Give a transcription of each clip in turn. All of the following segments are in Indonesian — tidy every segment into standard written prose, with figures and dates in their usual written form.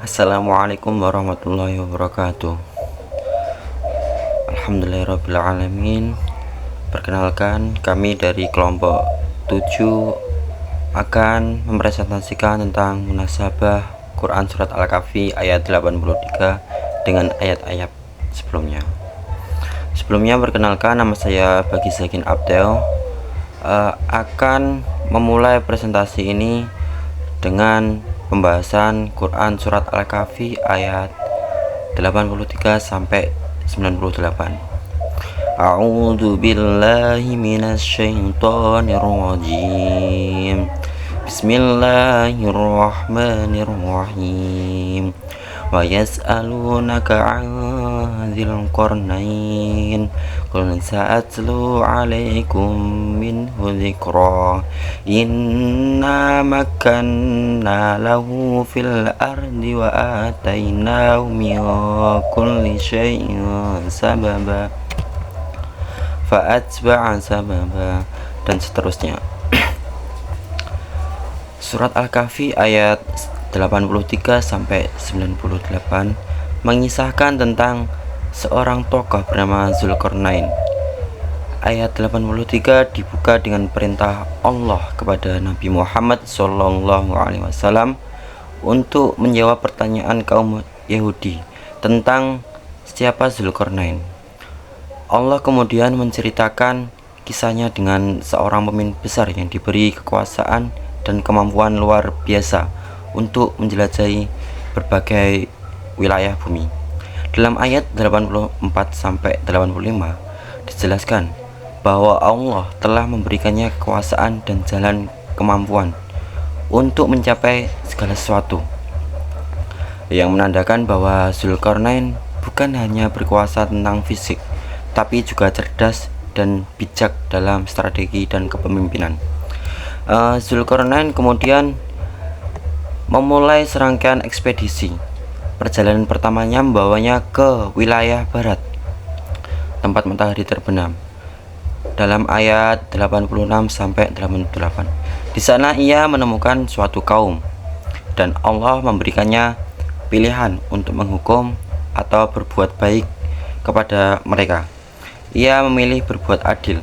Assalamualaikum warahmatullahi wabarakatuh. Alhamdulillahirrabbilalamin. Perkenalkan, kami dari kelompok 7 akan mempresentasikan tentang munasabah Quran Surat Al-Kahfi ayat 83 dengan ayat-ayat sebelumnya. Sebelumnya perkenalkan, nama saya Bagi Zakin Abdel. Akan memulai presentasi ini dengan pembahasan Quran Surat Al-Kahfi ayat 83 sampai 98. A'udzu billahi minasyaitonir rajim. Bismillahirrahmanirrahim. Wa yas'alunaka 'anil qarnain. Qul sa'atlu 'alaikum minhu dzikra. Inna makanna lahu fil ardi wa atainahu min kulli syai'in sababa fa'atba'a sababa, dan seterusnya. Surat Al-Kahfi ayat 83 sampai 98 mengisahkan tentang seorang tokoh bernama Zulkarnain. Ayat 83 dibuka dengan perintah Allah kepada Nabi Muhammad SAW untuk menjawab pertanyaan kaum Yahudi tentang siapa Zulkarnain. Allah kemudian menceritakan kisahnya dengan seorang pemimpin besar yang diberi kekuasaan dan kemampuan luar biasa untuk menjelajahi berbagai wilayah bumi. Dalam ayat 84-85 dijelaskan bahwa Allah telah memberikannya kekuasaan dan jalan kemampuan untuk mencapai segala sesuatu, yang menandakan bahwa Zulkarnain bukan hanya berkuasa tentang fisik, tapi juga cerdas dan bijak dalam strategi dan kepemimpinan. Zulkarnain kemudian memulai serangkaian ekspedisi. Perjalanan pertamanya membawanya ke wilayah barat, tempat matahari terbenam. Dalam ayat 86-88, di sana ia menemukan suatu kaum, dan Allah memberikannya pilihan untuk menghukum atau berbuat baik kepada mereka. Ia memilih berbuat adil.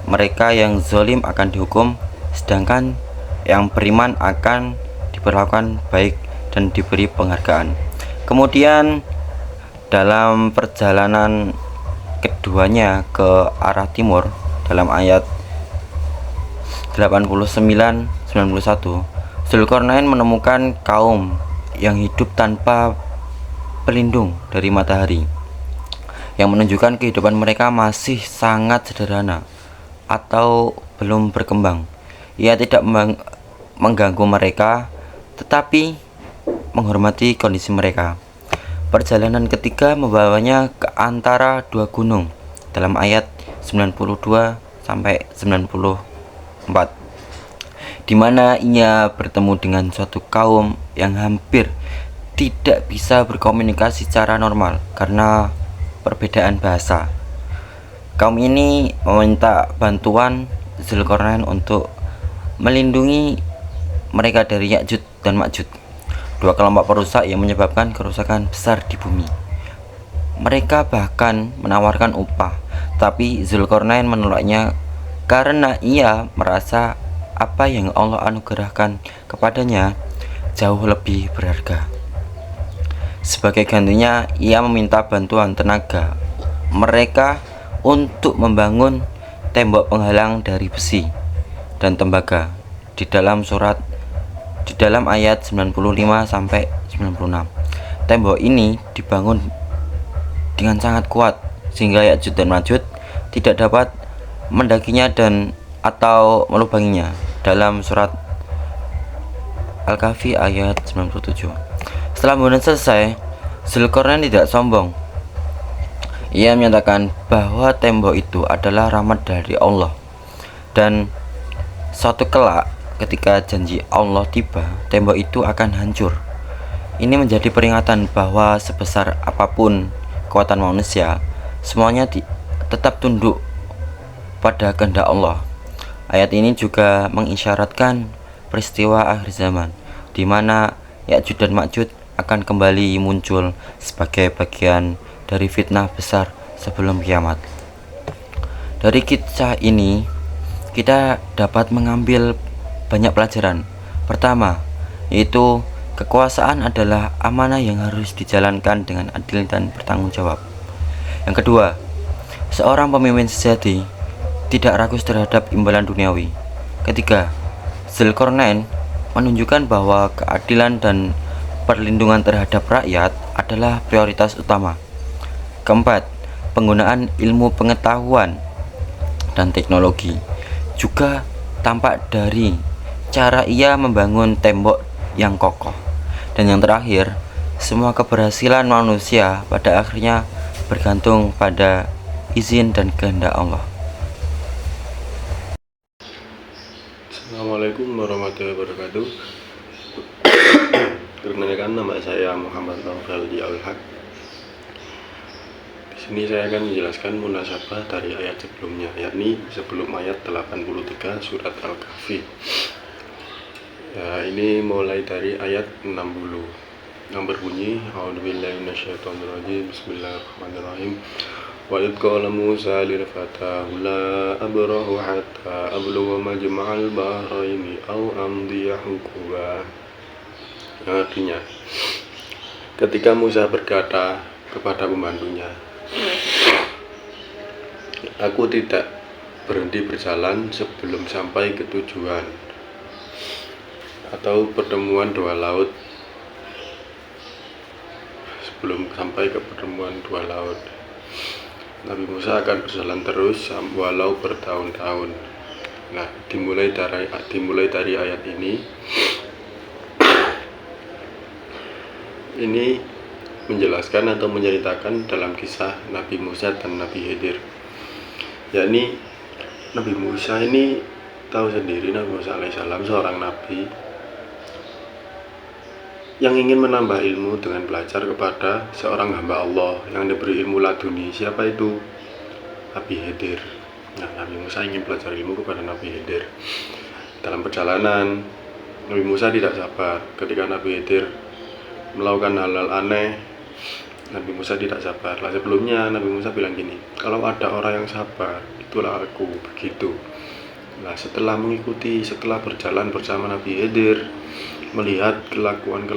Mereka yang zalim akan dihukum, sedangkan yang beriman akan diperlakukan baik dan diberi penghargaan. Kemudian dalam perjalanan keduanya ke arah timur, dalam ayat 89-91, Zulkarnain menemukan kaum yang hidup tanpa pelindung dari matahari, yang menunjukkan kehidupan mereka masih sangat sederhana atau belum berkembang. Ia tidak mengganggu mereka, tetapi menghormati kondisi mereka. Perjalanan ketiga membawanya ke antara dua gunung, dalam ayat 92-94, di mana ia bertemu dengan suatu kaum yang hampir tidak bisa berkomunikasi secara normal karena perbedaan bahasa. Kaum ini meminta bantuan Zulkarnain untuk melindungi mereka dari Ya'juj dan Ma'juj, dua kelompok perusak yang menyebabkan kerusakan besar di bumi. Mereka bahkan menawarkan upah, tapi Zulkarnain menolaknya karena ia merasa apa yang Allah anugerahkan kepadanya jauh lebih berharga. Sebagai gantinya, ia meminta bantuan tenaga mereka untuk membangun tembok penghalang dari besi dan tembaga di dalam ayat 95-96. Tembok ini dibangun dengan sangat kuat sehingga Ya'juj dan Ma'juj tidak dapat mendakinya dan atau melubanginya. Dalam surat Al-Kahfi ayat 97. Setelah pembangunan selesai, Zulkarnain tidak sombong. Ia menyatakan bahwa tembok itu adalah rahmat dari Allah, dan suatu kelak ketika janji Allah tiba, tembok itu akan hancur. Ini menjadi peringatan bahwa sebesar apapun kekuatan manusia, semuanya tetap tunduk pada kehendak Allah. Ayat ini juga mengisyaratkan peristiwa akhir zaman, di mana Ya'juj dan Ma'juj akan kembali muncul sebagai bagian dari fitnah besar sebelum kiamat. Dari kisah ini kita dapat mengambil banyak pelajaran. Pertama, yaitu kekuasaan adalah amanah yang harus dijalankan dengan adil dan bertanggung jawab. Yang kedua, seorang pemimpin sejati tidak ragus terhadap imbalan duniawi. Ketiga, Zulkarnain menunjukkan bahwa keadilan dan perlindungan terhadap rakyat adalah prioritas utama. Keempat, penggunaan ilmu pengetahuan dan teknologi juga tampak dari cara ia membangun tembok yang kokoh. Dan yang terakhir, semua keberhasilan manusia pada akhirnya bergantung pada izin dan kehendak Allah. Assalamualaikum warahmatullahi wabarakatuh. Perkenalkan, nama saya Muhammad Nofraldi Al-Haq. Di sini saya akan menjelaskan munasabah dari ayat sebelumnya, yakni sebelum ayat 83 surat Al-Kahfi. Ya, ini mulai dari ayat 60 yang berbunyi, A'udzubillahi minasyaitonirrajim, Bismillahirrahmanirrahim. Wa idh qala Musa lil fatahu la abrahu hatta ablugha majma'al bahraini aw amdiya huquba. Artinya, ketika Musa berkata kepada pembantunya, aku tidak berhenti berjalan sebelum sampai ke tujuan atau pertemuan dua laut, sebelum sampai ke pertemuan dua laut. Nabi Musa akan berjalan terus walau bertahun-tahun. Nah, dimulai dari ayat ini menjelaskan atau menceritakan dalam kisah Nabi Musa dan Nabi Khidir. Yakni Nabi Musa ini tahu sendiri, Nabi Musa alaihissalam seorang nabi yang ingin menambah ilmu dengan belajar kepada seorang hamba Allah yang diberi ilmu laduni. Siapa itu? Nabi Khidir. Nah, Nabi Musa ingin belajar ilmu kepada Nabi Khidir. Dalam perjalanan, Nabi Musa tidak sabar ketika Nabi Khidir melakukan hal-hal aneh. Nabi Musa tidak sabar. Lah, sebelumnya Nabi Musa bilang gini, kalau ada orang yang sabar, itulah aku, begitu. Nah, setelah berjalan bersama Nabi Khidir, melihat kelakuan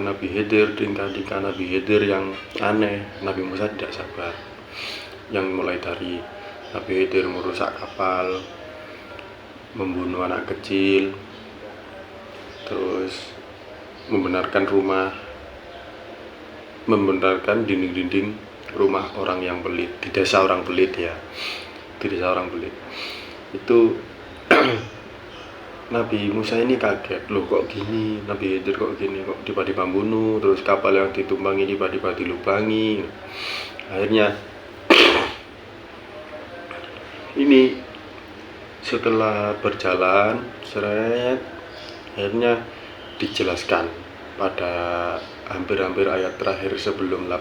Nabi Khidir, tingkah Nabi Khidir yang aneh, Nabi Musa tidak sabar. Yang mulai dari Nabi Khidir merusak kapal, membunuh anak kecil, terus membenarkan dinding-dinding rumah orang yang pelit, di desa orang pelit ya, di desa orang pelit. Itu Nabi Musa ini kaget, loh kok gini, Nabi Khidir kok gini, kok tiba-tiba bunuh, terus kapal yang ditumpangi tiba-tiba dilubangi. Akhirnya ini setelah berjalan seret, akhirnya dijelaskan pada hampir-hampir ayat terakhir sebelum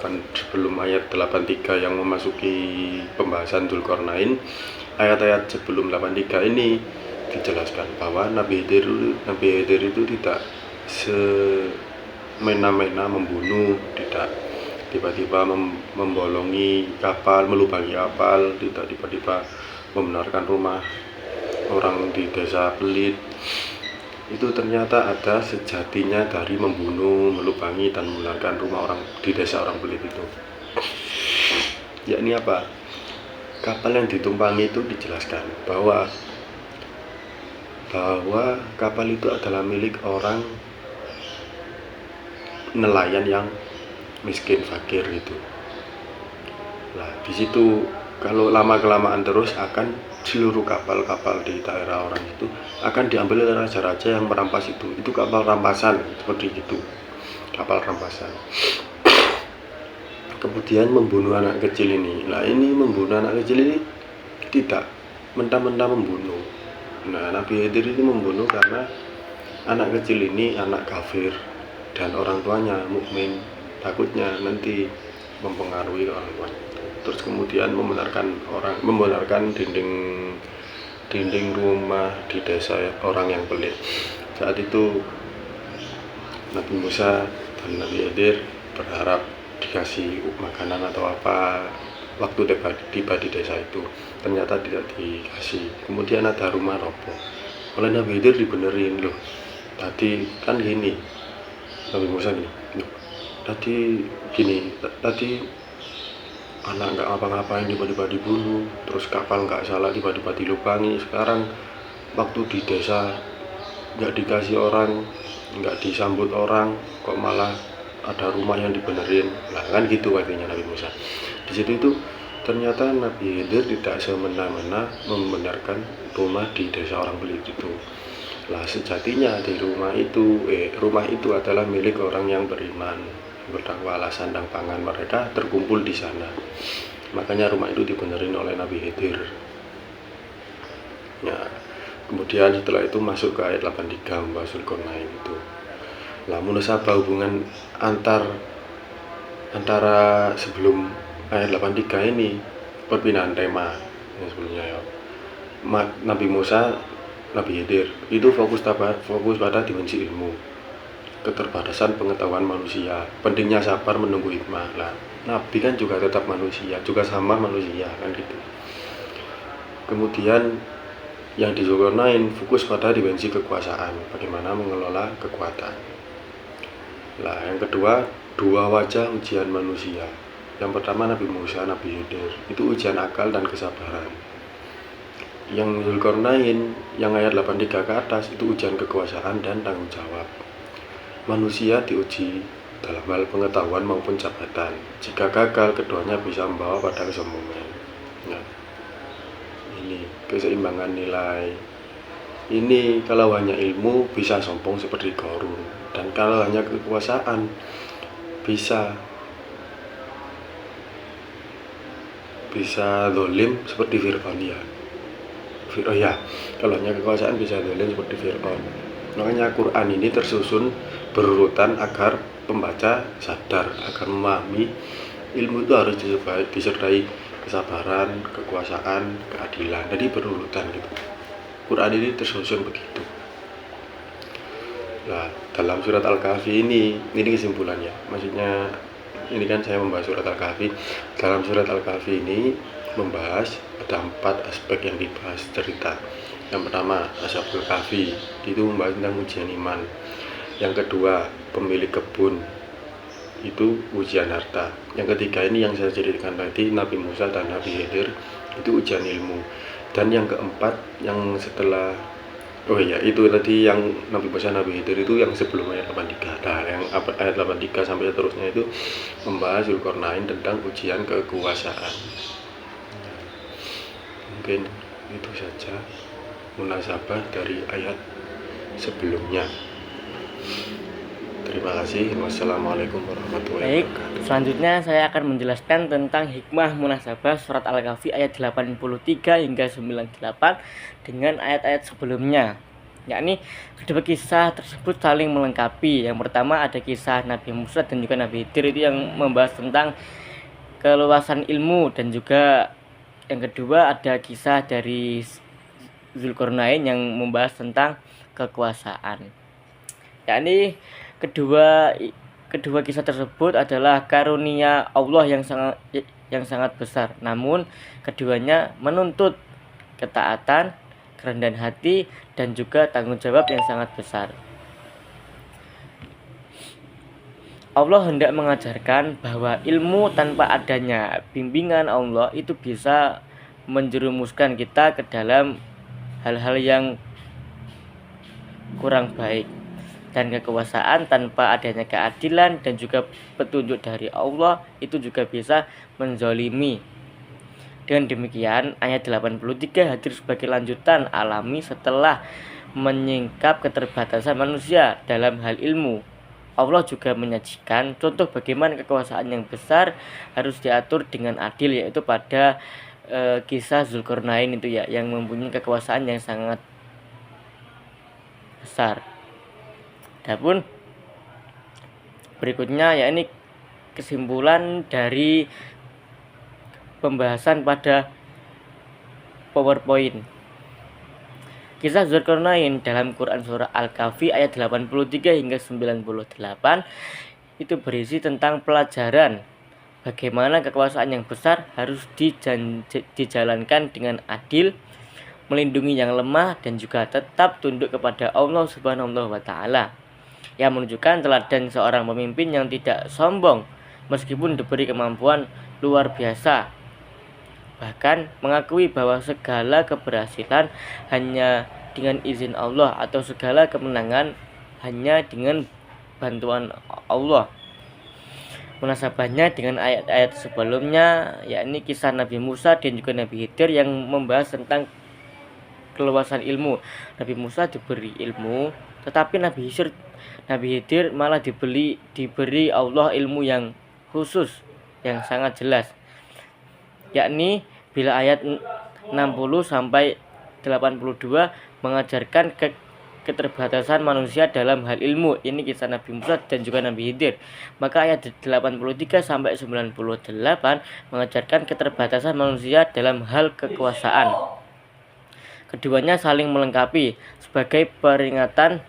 ayat 83 yang memasuki pembahasan Zulkarnain. Ayat-ayat sebelum 83 ini dijelaskan bahwa Nabi Khidir itu tidak semena-mena membunuh, tidak tiba-tiba membolongi kapal, melubangi kapal, tidak tiba-tiba membenarkan rumah orang di desa pelit. Itu ternyata ada sejatinya dari membunuh, melubangi, dan membenarkan rumah orang di desa orang pelit itu. Yakni apa? Kapal yang ditumpangi itu dijelaskan bahwa kapal itu adalah milik orang nelayan yang miskin, fakir gitu. Nah, di situ kalau lama-kelamaan terus akan seluruh kapal-kapal di daerah orang itu akan diambil oleh raja-raja yang merampas itu. Itu kapal rampasan, seperti itu. Kapal rampasan. Kemudian membunuh anak kecil ini. Nah, ini membunuh anak kecil ini tidak mentah-mentah membunuh. Nah, Nabi Khidir itu membunuh karena anak kecil ini anak kafir dan orang tuanya mukmin, takutnya nanti mempengaruhi orang tuanya. Terus kemudian membenarkan dinding rumah di desa orang yang pelit. Saat itu Nabi Musa dan Nabi Khidir berharap dikasih makanan atau apa waktu tiba di desa itu. Ternyata tidak dikasih. Kemudian ada rumah roboh. Oleh Nabi Khidir dibenerin, loh tadi kan gini, Nabi Musa gini, loh tadi gini, tadi anak nggak apa-ngapain tiba-tiba dibunuh, terus kapal nggak salah tiba-tiba dilubangi. Sekarang waktu di desa nggak dikasih orang, nggak disambut orang, kok malah ada rumah yang dibenerin. Nah kan gitu artinya Nabi Musa. Di situ itu ternyata Nabi Khidir tidak semena-mena membenarkan rumah di desa orang Belit itu. Lah sejatinya di rumah itu adalah milik orang yang beriman, bertakwa, sandang pangan mereka terkumpul di sana. Makanya rumah itu dibenerin oleh Nabi Khidir. Ya, kemudian setelah itu masuk ke ayat 83 membahas Zulkarnain itu. Lah munasabah hubungan antara sebelum ayat 83 ini perpindahan tema yang sebelumnya ya. Nabi Musa, Nabi Khidir itu fokus pada dimensi ilmu, keterbatasan pengetahuan manusia, pentingnya sabar menunggu hikmah. Lah Nabi kan juga tetap manusia, juga sama manusia kan gitu. Kemudian yang di Zulkarnain fokus pada dimensi kekuasaan, bagaimana mengelola kekuatan. Lah yang kedua, dua wajah ujian manusia. Yang pertama Nabi Musa, Nabi Khidir itu ujian akal dan kesabaran. Yang Zulkarnain yang ayat 83 ke atas itu ujian kekuasaan dan tanggung jawab. Manusia diuji dalam hal pengetahuan maupun jabatan. Jika gagal, keduanya bisa membawa pada kesombongan. Nah, ini keseimbangan nilai. Ini kalau hanya ilmu bisa sombong seperti Qarun, dan kalau hanya kekuasaan bisa dolim seperti Fir'aun ya. Kalau hanya kekuasaan bisa dolim seperti Fir'aun. Makanya Quran ini tersusun berurutan agar pembaca sadar, agar memahami ilmu itu harus disertai kesabaran, kekuasaan, keadilan. Jadi berurutan gitu. Quran ini tersusun begitu. Nah, dalam surat Al-Kahfi ini kesimpulannya. Maksudnya ini kan saya membahas surat Al-Kahfi. Dalam surat Al-Kahfi ini membahas ada 4 aspek yang dibahas cerita. Yang pertama, Ashabul Kahfi itu membahas tentang ujian iman. Yang kedua, pemilik kebun itu ujian harta. Yang ketiga ini yang saya ceritakan tadi, Nabi Musa dan Nabi Khidir itu ujian ilmu. Dan yang keempat yang setelah itu tadi yang Nabi Musa Nabi Khidir itu yang sebelum ayat 83. Nah, yang ayat 83 sampai seterusnya itu membahas Zulkarnain tentang ujian kekuasaan. Mungkin itu saja munasabah dari ayat sebelumnya. Terima kasih. Wassalamualaikum warahmatullahi wabarakatuh. Baik, selanjutnya saya akan menjelaskan tentang hikmah munasabah surat Al-Kahfi ayat 83 hingga 98 dengan ayat-ayat sebelumnya. Yakni kedua kisah tersebut saling melengkapi. Yang pertama ada kisah Nabi Musa dan juga Nabi Khidir itu yang membahas tentang keluasan ilmu, dan juga yang kedua ada kisah dari Zulkarnain yang membahas tentang kekuasaan. Yakni kedua kisah tersebut adalah karunia Allah yang sangat besar. Namun keduanya menuntut ketaatan, kerendahan hati, dan juga tanggung jawab yang sangat besar. Allah hendak mengajarkan bahwa ilmu tanpa adanya bimbingan Allah itu bisa menjerumuskan kita ke dalam hal-hal yang kurang baik. Dan kekuasaan tanpa adanya keadilan dan juga petunjuk dari Allah itu juga bisa menzolimi. Dengan demikian, ayat 83 hadir sebagai lanjutan alami setelah menyingkap keterbatasan manusia dalam hal ilmu. Allah juga menyajikan contoh bagaimana kekuasaan yang besar harus diatur dengan adil, yaitu pada kisah Zulkarnain itu ya, yang mempunyai kekuasaan yang sangat besar. Adapun berikutnya ya ini kesimpulan dari pembahasan pada PowerPoint. Kisah Zulkarnain dalam Quran surah Al-Kahfi ayat 83 hingga 98 itu berisi tentang pelajaran bagaimana kekuasaan yang besar harus dijalankan dengan adil, melindungi yang lemah, dan juga tetap tunduk kepada Allah Subhanahu wa Ta'ala, yang menunjukkan teladan seorang pemimpin yang tidak sombong meskipun diberi kemampuan luar biasa, bahkan mengakui bahwa segala keberhasilan hanya dengan izin Allah atau segala kemenangan hanya dengan bantuan Allah. Munasabahnya dengan ayat-ayat sebelumnya, yakni kisah Nabi Musa dan juga Nabi Khidir yang membahas tentang keluasan ilmu. Nabi Musa diberi ilmu, tetapi Nabi Khidir malah diberi Allah ilmu yang khusus, yang sangat jelas, yakni bila ayat 60 sampai 82 mengajarkan keterbatasan manusia dalam hal ilmu. Ini kisah Nabi Musa dan juga Nabi Khidir. Maka ayat 83 sampai 98 mengajarkan keterbatasan manusia dalam hal kekuasaan. Keduanya saling melengkapi sebagai peringatan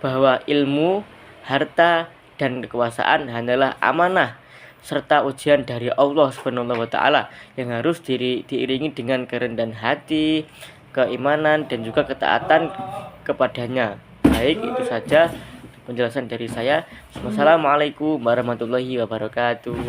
bahwa ilmu, harta, dan kekuasaan hanyalah amanah serta ujian dari Allah Subhanahu wa Ta'ala yang harus diiringi dengan kerendahan hati, keimanan, dan juga ketaatan kepadanya. Baik, itu saja penjelasan dari saya. Wassalamualaikum warahmatullahi wabarakatuh.